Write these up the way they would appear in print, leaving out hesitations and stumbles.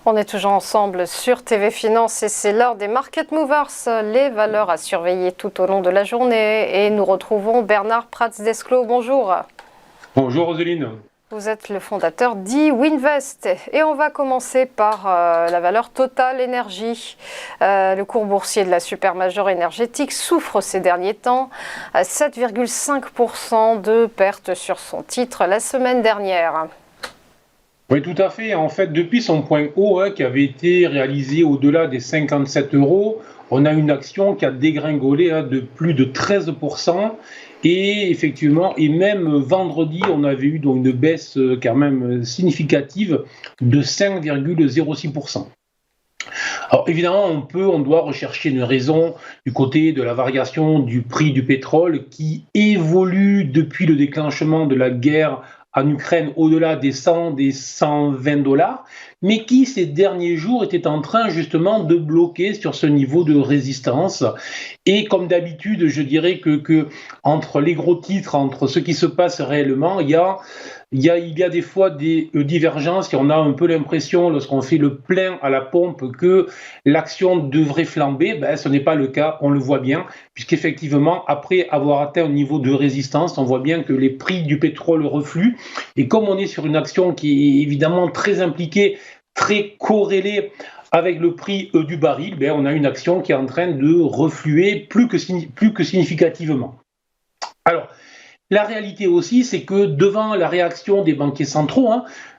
On est toujours ensemble sur TV Finance et c'est l'heure des Market Movers, les valeurs à surveiller tout au long de la journée. Et nous retrouvons Bernard Prats-Desclaux. Bonjour. Bonjour Roseline. Vous êtes le fondateur d'E-Winvest et on va commencer par la valeur Total Energy. Le cours boursier de la supermajor énergétique souffre ces derniers temps, 7,5% de perte sur son titre la semaine dernière. Oui, tout à fait. En fait, depuis son point haut qui avait été réalisé au-delà des 57 euros, on a une action qui a dégringolé de plus de 13%. Et effectivement, et même vendredi, on avait eu donc une baisse quand même significative de 5,06%. Alors évidemment, on doit rechercher une raison du côté de la variation du prix du pétrole qui évolue depuis le déclenchement de la guerre en Ukraine au-delà des 100, des 120 dollars, mais qui ces derniers jours était en train justement de bloquer sur ce niveau de résistance. Et comme d'habitude, je dirais que entre les gros titres, entre ce qui se passe réellement, il y a des fois des divergences et on a un peu l'impression, lorsqu'on fait le plein à la pompe, que l'action devrait flamber. Ce n'est pas le cas, on le voit bien, puisqu'effectivement, après avoir atteint un niveau de résistance, on voit bien que les prix du pétrole refluent. Et comme on est sur une action qui est évidemment très impliquée, très corrélée avec le prix du baril, on a une action qui est en train de refluer plus que significativement. Alors, la réalité aussi, c'est que devant la réaction des banquiers centraux,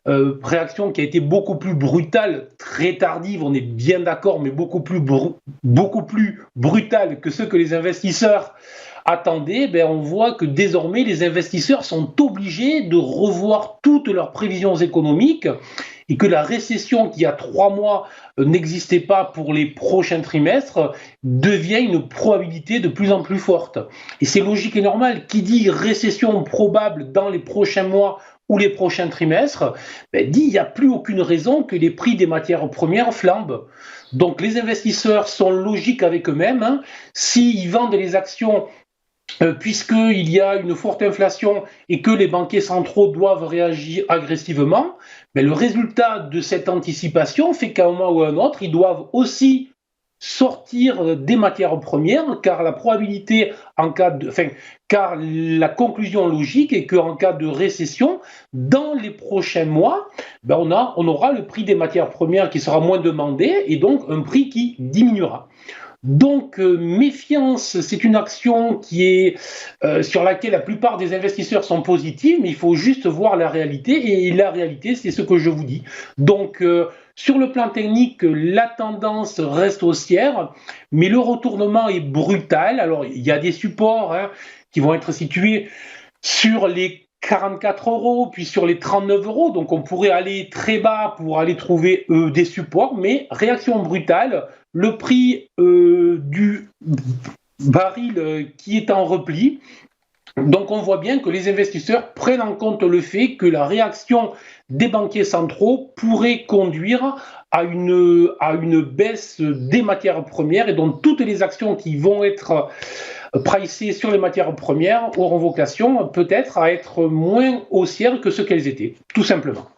réaction qui a été beaucoup plus brutale, très tardive, on est bien d'accord, mais beaucoup plus brutale que ce que les investisseurs attendaient, on voit que désormais les investisseurs sont obligés de revoir toutes leurs prévisions économiques et que la récession qui, il y a 3 mois, n'existait pas pour les prochains trimestres, devient une probabilité de plus en plus forte. Et c'est logique et normal. Qui dit récession probable dans les prochains mois ou les prochains trimestres, dit il n'y a plus aucune raison que les prix des matières premières flambent. Donc les investisseurs sont logiques avec eux-mêmes. S'ils vendent les actions puisqu'il y a une forte inflation et que les banquiers centraux doivent réagir agressivement, le résultat de cette anticipation fait qu'à un moment ou à un autre, ils doivent aussi sortir des matières premières, car la probabilité car la conclusion logique est qu'en cas de récession, dans les prochains mois, on aura le prix des matières premières qui sera moins demandé et donc un prix qui diminuera. Donc, méfiance, c'est une action qui est sur laquelle la plupart des investisseurs sont positifs, mais il faut juste voir la réalité, et la réalité, c'est ce que je vous dis. Donc, sur le plan technique, la tendance reste haussière, mais le retournement est brutal. Alors, il y a des supports qui vont être situés sur les 44 euros, puis sur les 39 euros. Donc, on pourrait aller très bas pour aller trouver des supports, mais réaction brutale. Le prix du baril qui est en repli. Donc on voit bien que les investisseurs prennent en compte le fait que la réaction des banquiers centraux pourrait conduire à une baisse des matières premières et donc toutes les actions qui vont être pricées sur les matières premières auront vocation peut-être à être moins haussières que ce qu'elles étaient, tout simplement.